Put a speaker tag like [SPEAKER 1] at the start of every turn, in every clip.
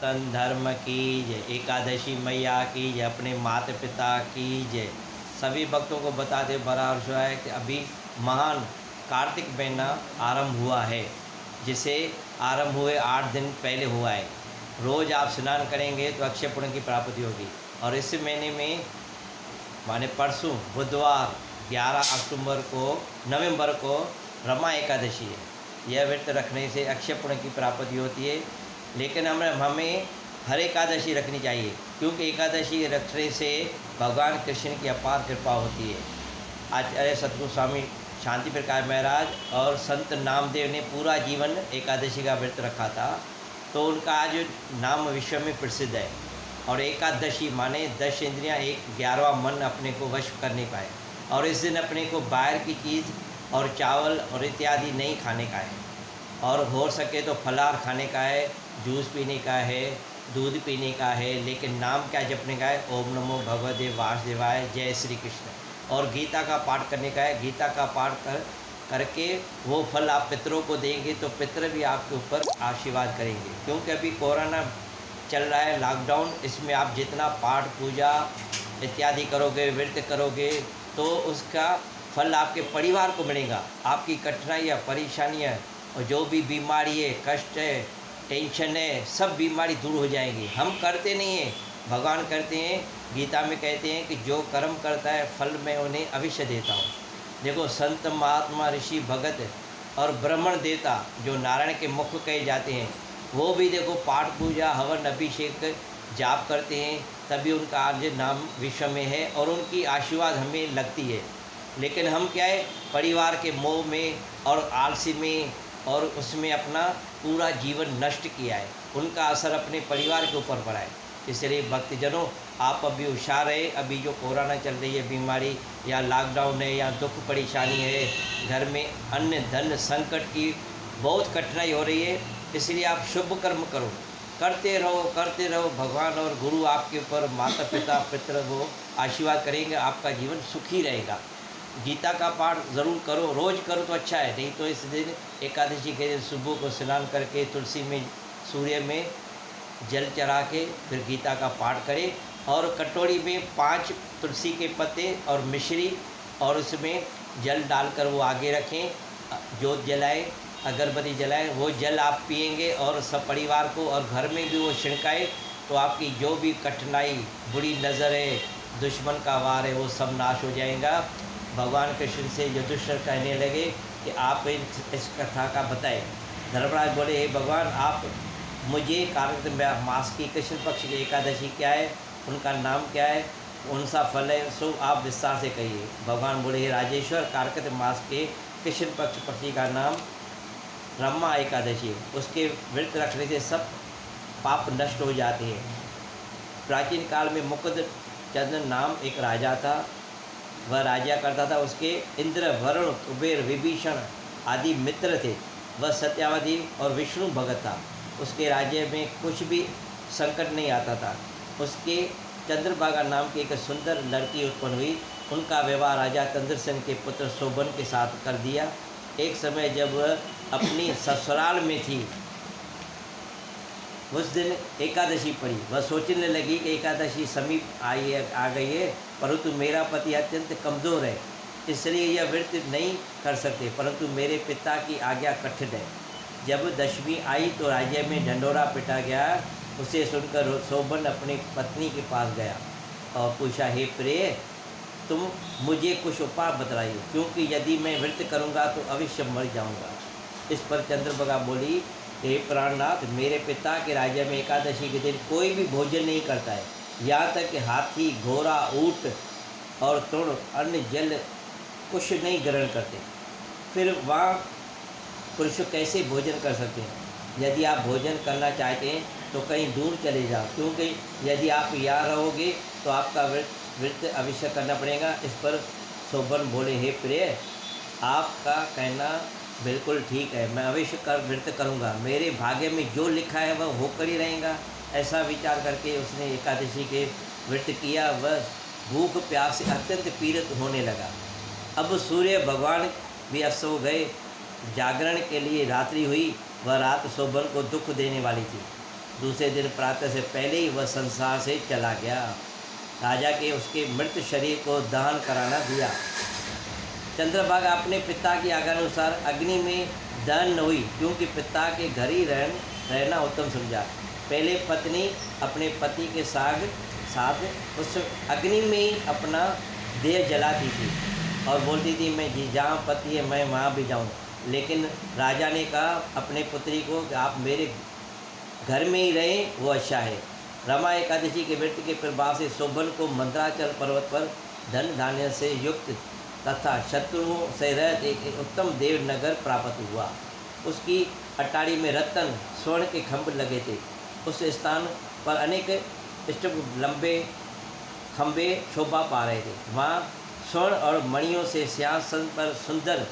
[SPEAKER 1] सनातन धर्म की जय। एकादशी मैया की जय। अपने माता पिता की जय। सभी भक्तों को बताते बड़ा हर्ष हुआ है कि अभी महान कार्तिक महीना आरंभ हुआ है, जिसे आरंभ हुए 8 दिन पहले हुआ है। रोज़ आप स्नान करेंगे तो अक्षय पुण्य की प्राप्ति होगी। और इस महीने में माने परसों बुधवार 11 अक्टूबर को नवंबर को रमा एकादशी है। यह व्रत रखने से अक्षय पुण्य की प्राप्ति होती है। लेकिन हमें हर एकादशी रखनी चाहिए, क्योंकि एकादशी रखने से भगवान कृष्ण की अपार कृपा होती है। आचार्य सतगुरु स्वामी शांति प्रकाश महाराज और संत नामदेव ने पूरा जीवन एकादशी का व्रत रखा था, तो उनका आज नाम विश्व में प्रसिद्ध है। और एकादशी माने 10 इंद्रियां, 11वां मन अपने को वश कर नहीं पाए। और इस दिन अपने को बाहर की चीज़ और चावल और इत्यादि नहीं खाने का है, और हो सके तो फलाहार खाने का है, जूस पीने का है, दूध पीने का है, लेकिन नाम क्या जपने का है? ओम नमो भगवते वासुदेवाय, जय श्री कृष्ण। और गीता का पाठ करने का है। गीता का पाठ करके वो फल आप पितरों को देंगे तो पितर भी आपके ऊपर आशीर्वाद करेंगे। क्योंकि अभी कोरोना चल रहा है, लॉकडाउन, इसमें आप जितना पाठ पूजा इत्यादि करोगे, व्रत करोगे, तो उसका फल आपके परिवार को मिलेगा। आपकी कठिनाइयाँ, परेशानियाँ और जो भी बीमारी है, कष्ट है, टेंशन है, सब बीमारी दूर हो जाएंगी। हम करते नहीं हैं, भगवान करते हैं। गीता में कहते हैं कि जो कर्म करता है फल मैं उन्हें अवश्य देता हूँ। देखो, संत महात्मा ऋषि भगत और ब्राह्मण देवता जो नारायण के मुख कहे जाते हैं, वो भी देखो पाठ पूजा हवन अभिषेक जाप करते हैं, तभी उनका आज नाम विश्व में है और उनकी आशीर्वाद हमें लगती है। लेकिन हम क्या है, परिवार के मोह में और आलसी में और उसमें अपना पूरा जीवन नष्ट किया है। उनका असर अपने परिवार के ऊपर पड़ा है। इसलिए भक्तजनों, आप अभी होशियार रहे। अभी जो कोरोना चल रही है बीमारी, या लॉकडाउन है, या दुख परेशानी है, घर में अन्न धन संकट की बहुत कठिनाई हो रही है, इसलिए आप शुभ कर्म करो, करते रहो। भगवान और गुरु आपके ऊपर, माता पिता पितर वो आशीर्वाद करेंगे, आपका जीवन सुखी रहेगा। गीता का पाठ ज़रूर करो, रोज़ करो तो अच्छा है। नहीं तो इस दिन एकादशी के दिन सुबह को स्नान करके तुलसी में, सूर्य में जल चढ़ा के फिर गीता का पाठ करें। और कटोरी में 5 तुलसी के पत्ते और मिश्री और उसमें जल डालकर वो आगे रखें, जोत जलाएं, अगरबत्ती जलाएं। वो जल आप पिएंगे और सब परिवार को और घर में भी वो छिड़काएं, तो आपकी जो भी कठिनाई, बुरी नज़र है, दुश्मन का वार है, वो सब नाश हो जाएगा। भगवान कृष्ण से युधिष्ठिर कहने लगे कि आप इस कथा का बताएं। धर्मराज बोले, हे भगवान, आप मुझे कार्तिक मास की कृष्ण पक्ष की एकादशी क्या है, उनका नाम क्या है, कौन सा फल है, सो आप विस्तार से कहिए। भगवान बोले, हे राजेश्वर, कार्तिक मास के कृष्ण पक्षी का नाम रमा एकादशी है। उसके व्रत रखने से सब पाप नष्ट हो जाते हैं। प्राचीन काल में मुकुंद चंद्र नाम एक राजा था। वह राजा करता था, उसके इंद्र, वरुण, कुबेर, विभीषण आदि मित्र थे। वह सत्यावधी और विष्णु भगत था। उसके राज्य में कुछ भी संकट नहीं आता था। उसके चंद्रभागा नाम की एक सुंदर लड़की उत्पन्न हुई। उनका विवाह राजा चंद्रसेन के पुत्र शोभन के साथ कर दिया। एक समय जब वह अपनी ससुराल में थी, उस दिन एकादशी पड़ी। वह सोचने लगी कि एकादशी समीप आ गई है, परंतु मेरा पति अत्यंत कमज़ोर है, इसलिए यह व्रत नहीं कर सकते, परंतु मेरे पिता की आज्ञा कठिन है। जब दशमी आई तो राज्य में ढंढोरा पिटा गया। उसे सुनकर शोभन अपनी पत्नी के पास गया और पूछा, हे प्रिय, तुम मुझे कुछ उपाय बतलाइए, क्योंकि यदि मैं व्रत करूँगा तो अवश्य मर जाऊँगा। इस पर चंद्रभागा बोली, हे प्राणनाथ, मेरे पिता के राज्य में एकादशी के दिन कोई भी भोजन नहीं करता है। यहाँ तक कि हाथी, घोड़ा, ऊँट और तृण, अन्न, जल कुछ नहीं ग्रहण करते। फिर वहाँ पुरुष कैसे भोजन कर सकते हैं? यदि आप भोजन करना चाहते हैं तो कहीं दूर चले जाओ, क्योंकि यदि आप यहाँ रहोगे तो आपका व्रत अवश्य करना पड़ेगा। इस पर शोभन बोले, हे प्रिय, आपका कहना बिल्कुल ठीक है, मैं अवश्य व्रत करूँगा। मेरे भाग्य में जो लिखा है वह होकर ही रहेगा। ऐसा विचार करके उसने एकादशी के व्रत किया। वह भूख प्यास से अत्यंत पीड़ित होने लगा। अब सूर्य भगवान भी अस्त हो गए। जागरण के लिए रात्रि हुई। वह रात शोभन को दुख देने वाली थी। दूसरे दिन प्रातः से पहले ही वह संसार से चला गया। राजा के उसके मृत शरीर को दहन कराना दिया। चंद्रभागा अपने पिता की आज्ञानुसार अग्नि में दहन न हुई, क्योंकि पिता के घर ही रहना उत्तम समझा। पहले पत्नी अपने पति के साथ उस अग्नि में ही अपना देह जलाती थी और बोलती थी, मैं जहाँ पति है मैं वहाँ भी जाऊँ। लेकिन राजा ने कहा अपने पुत्री को कि आप मेरे घर में ही रहें, वो अच्छा है। रमा एकादशी के व्रत के प्रभाव से शोभन को मंदराचल पर्वत पर धन धान्य से युक्त तथा शत्रुओं से रहित एक उत्तम देवनगर प्राप्त हुआ। उसकी अटारी में रत्न स्वर्ण के खंभ लगे थे। उस स्थान पर अनेक लंबे खंभे शोभा पा रहे थे। वहाँ स्वर्ण और मणियों से सिंहासन पर सुंदर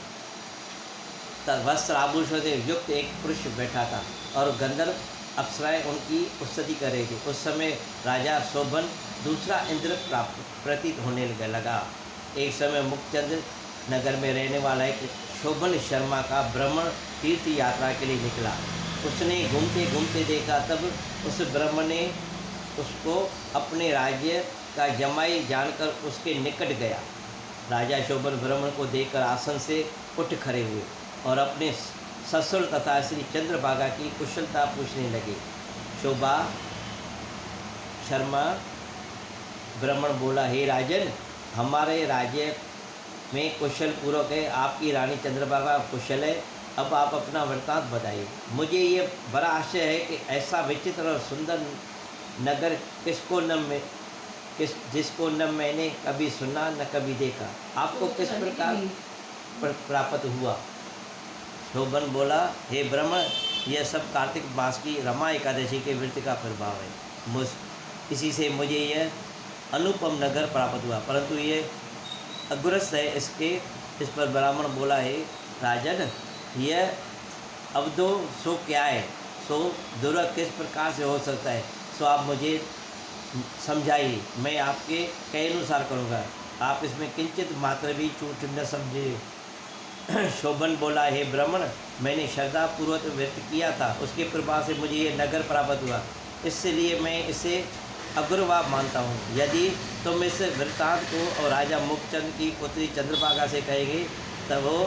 [SPEAKER 1] वस्त्र आभूषण से युक्त एक पुरुष बैठा था और गंधर्व अप्सराएं उनकी स्तुति कर रही थी। उस समय राजा शोभन दूसरा इंद्र प्रतीत होने लगा। एक समय मुक्तचंद्र नगर में रहने वाला एक शोभन शर्मा का ब्राह्मण तीर्थ यात्रा के लिए निकला। उसने घूमते घूमते देखा, तब उस ब्राह्मण ने उसको अपने राज्य का जमाई जानकर उसके निकट गया। राजा शोभन ब्राह्मण को देखकर आसन से उठ खड़े हुए और अपने ससुर तथा श्री चंद्रभागा की कुशलता पूछने लगे। शोभा शर्मा ब्राह्मण बोला, हे राजन, हमारे राज्य में कुशल पूर्वक है। आपकी रानी चंद्रभागा कुशल है। अब आप अपना वृत्तांत बताइए। मुझे ये बड़ा आश्चर्य है कि ऐसा विचित्र और सुंदर नगर जिसको न मैंने कभी सुना न कभी देखा, आपको किस प्रकार प्राप्त हुआ। शोभन बोला, हे ब्राह्मण, यह सब कार्तिक मास की रमा एकादशी के व्रत का प्रभाव है। इसी से मुझे यह अनुपम नगर प्राप्त हुआ, परंतु ये अग्रस्त है। इस पर ब्राह्मण बोला, है राजन, यह अवधो सो क्या है, सो दुर्ग किस प्रकार से हो सकता है, सो आप मुझे समझाइए, मैं आपके कहे अनुसार करूँगा। आप इसमें किंचित मात्र भी चूक न समझे। शोभन बोला, हे ब्राह्मण, मैंने श्रद्धापूर्वक व्यक्त किया था, उसके प्रभाव से मुझे ये नगर प्राप्त हुआ, इसलिए मैं इसे अग्रवा मानता हूँ। यदि तुम इस वृत्तांत को और राजा मुक्तचंद की पुत्री चंद्रभागा से कहेंगे तब वो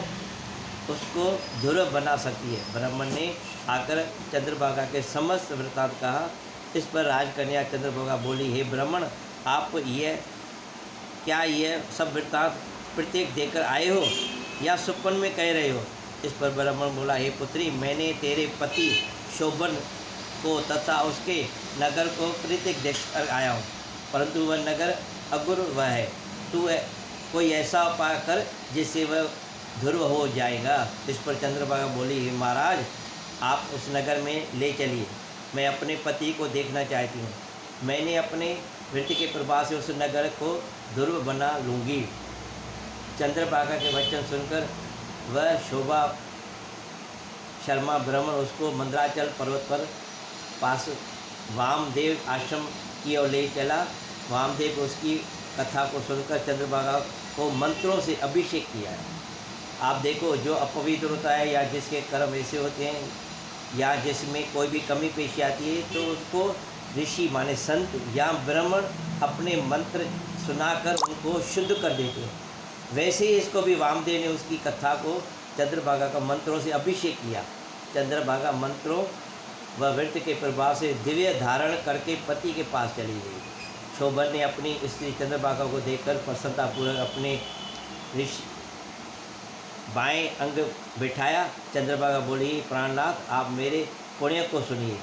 [SPEAKER 1] उसको ध्रुव बना सकती है। ब्राह्मण ने आकर चंद्रभागा के समस्त वृत्तांत कहा। इस पर राजकन्या चंद्रभागा बोली, हे ब्राह्मण, आप यह सब वृत्तांत प्रत्येक देकर आए हो या सुपन में कह रहे हो। इस पर ब्राह्मण बोला, हे पुत्री, मैंने तेरे पति शोभन को तथा उसके नगर को प्रत्येक देख कर आया हूँ, परंतु वह नगर अगुरव है। तू कोई ऐसा उपाय कर जिससे वह ध्रुव हो जाएगा। इस पर चंद्रभागा बोली, हे महाराज, आप उस नगर में ले चलिए, मैं अपने पति को देखना चाहती हूँ। मैंने अपने वृत्ति के प्रभाव से उस नगर को ध्रुव बना लूँगी। चंद्रभागा के वचन सुनकर वह शोभा शर्मा ब्राह्मण उसको मंदराचल पर्वत पर पास वामदेव आश्रम की ओर ले चला। वामदेव उसकी कथा को सुनकर चंद्रभागा को मंत्रों से अभिषेक किया है। आप देखो, जो अपवित्र होता है या जिसके कर्म ऐसे होते हैं या जिसमें कोई भी कमी पेश आती है, तो उसको ऋषि माने संत या ब्राह्मण अपने मंत्र सुनाकर उनको शुद्ध कर देते हैं। वैसे ही इसको भी वामदेव ने उसकी कथा को चंद्रभागा का मंत्रों से अभिषेक किया। चंद्रभागा मंत्रों व व्रत के प्रभाव से दिव्य धारण करके पति के पास चली गई। शोभन ने अपनी स्त्री चंद्रभागा को देखकर प्रसन्नतापूर्वक अपने ऋषि बाएं अंग बिठाया। चंद्रभागा बोली, प्राणनाथ, आप मेरे पुण्य को सुनिए।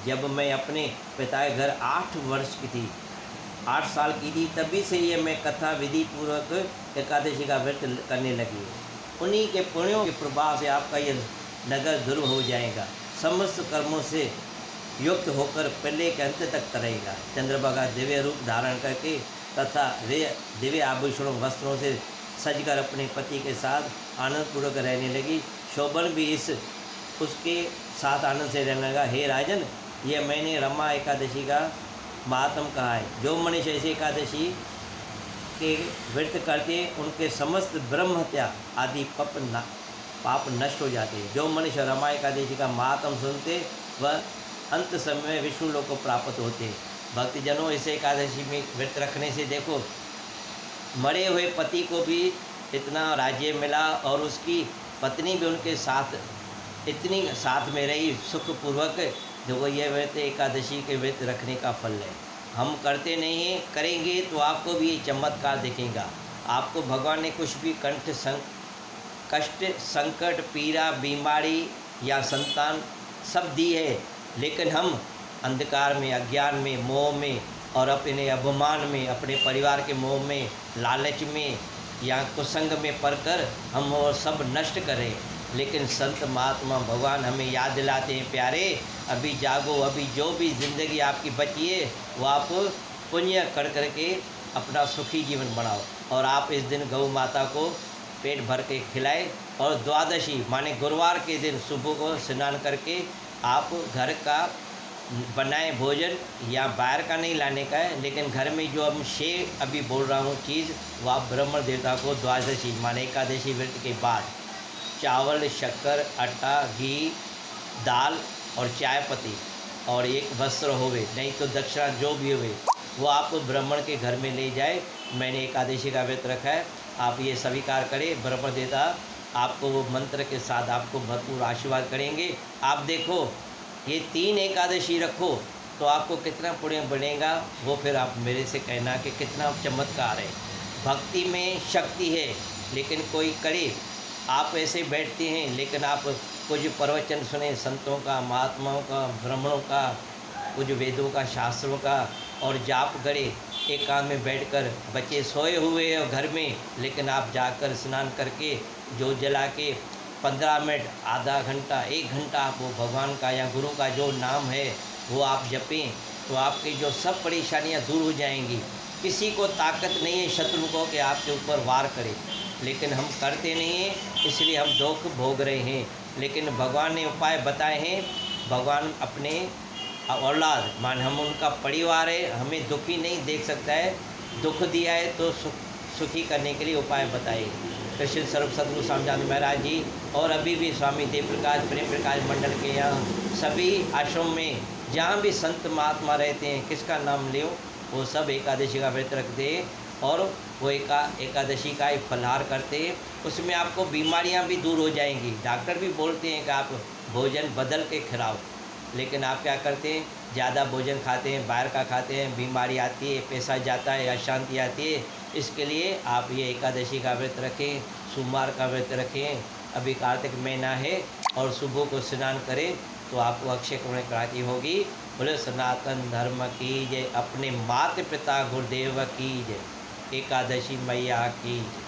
[SPEAKER 1] जब मैं अपने पिता के घर 8 वर्ष की थी, 8 साल की थी, तभी से ये मैं कथा विधि पूर्वक एकादशी का व्रत करने लगी। उन्हीं के पुण्यों के प्रभाव से आपका ये नगर ध्रुव हो जाएगा, समस्त कर्मों से युक्त होकर पहले के अंत तक तरेगा। चंद्रभागा दिव्य रूप धारण करके तथा वे दिव्य आभूषणों वस्त्रों से सजकर अपने पति के साथ आनंदपूर्वक रहने लगी। शोभन भी उसके साथ आनंद से रहने लगा। हे राजन, यह मैंने रमा एकादशी का महात्म कहा है। जो मनुष्य ऐसे एकादशी के व्रत करते उनके समस्त ब्रह्म हत्या आदि पाप नष्ट हो जाते हैं। जो मनुष्य रमा एकादशी का महात्म सुनते वह अंत समय में विष्णु लोक को प्राप्त होते हैं। भक्तजनों, इस एकादशी में व्रत रखने से देखो मरे हुए पति को भी इतना राज्य मिला और उसकी पत्नी भी उनके साथ इतनी साथ में रही सुखपूर्वक। देखो ये व्रत एकादशी के व्रत रखने का फल है। हम करते नहीं हैं, करेंगे तो आपको भी ये चमत्कार दिखेगा। आपको भगवान ने कुछ भी कष्ट, संकट, पीड़ा, बीमारी या संतान सब दी है, लेकिन हम अंधकार में, अज्ञान में, मोह में और अपने अभिमान में, अपने परिवार के मोह में, लालच में या कुसंग में पड़कर हम वो सब नष्ट करें। लेकिन संत महात्मा भगवान हमें याद दिलाते हैं, प्यारे अभी जागो, अभी जो भी ज़िंदगी आपकी बची है वो आप पुण्य कर करके अपना सुखी जीवन बनाओ। और आप इस दिन गौ माता को पेट भर के खिलाए और द्वादशी माने गुरुवार के दिन सुबह को स्नान करके आप घर का बनाए भोजन या बाहर का नहीं लाने का है, लेकिन घर में जो हम अभी बोल रहा हूँ चीज़ वो आप ब्रह्म देवता को द्वादशी माने एकादशी व्रत के बाद चावल, शक्कर, आटा, घी, दाल और चाय पत्ती और एक वस्त्र होवे, नहीं तो दक्षिणा जो भी होवे वो आप ब्राह्मण के घर में ले जाए। मैंने एकादशी का व्रत रखा है, आप ये स्वीकार करें। ब्रह्म देवता आपको वो मंत्र के साथ आपको भरपूर आशीर्वाद करेंगे। आप देखो ये 3 एकादशी रखो तो आपको कितना पुण्य बनेगा, वो फिर आप मेरे से कहना कि कितना चमत्कार है। भक्ति में शक्ति है, लेकिन कोई करे, आप ऐसे बैठते हैं लेकिन आप कुछ प्रवचन सुने संतों का, महात्माओं का, ब्राह्मणों का, कुछ वेदों का, शास्त्रों का और जाप करे एकांत में बैठकर। बच्चे सोए हुए हैं घर में, लेकिन आप जाकर स्नान करके जो जला के 15 मिनट, आधा घंटा, 1 घंटा आप वो भगवान का या गुरु का जो नाम है वो आप जपें तो आपकी जो सब परेशानियां दूर हो जाएंगी। किसी को ताकत नहीं है शत्रु को कि आपके ऊपर वार करे, लेकिन हम करते नहीं हैं, इसलिए हम दुख भोग रहे हैं। लेकिन भगवान ने उपाय बताए हैं। भगवान अपने औलाद मान हम उनका परिवार है, हमें दुखी नहीं देख सकता है, दुख दिया है तो सुखी करने के लिए उपाय बताए। कृष्ण स्वरूप सदगुरु स्वामी महाराज जी और अभी भी स्वामी देव प्रकाश प्रेम प्रकाश मंडल के यहाँ सभी आश्रम में जहाँ भी संत महात्मा रहते हैं, किसका नाम ले वो सब एकादशी का व्रत रखते हैं और वो एकादशी का एक फलाहार करते हैं। उसमें आपको बीमारियां भी दूर हो जाएंगी। डॉक्टर भी बोलते हैं कि आप भोजन बदल के खिलाओ, लेकिन आप क्या करते हैं, ज़्यादा भोजन खाते हैं, बाहर का खाते हैं, बीमारी आती है, पैसा जाता है, अशांति आती है। इसके लिए आप ये एकादशी का व्रत रखें, सोमवार का व्रत रखें। अभी कार्तिक महीना है और सुबह को स्नान करें तो आपको अक्षय कुंभ प्राप्ति होगी। बोले सनातन धर्म की जय, अपने माता पिता गुरुदेव की जय, एकादशी मैया की जय।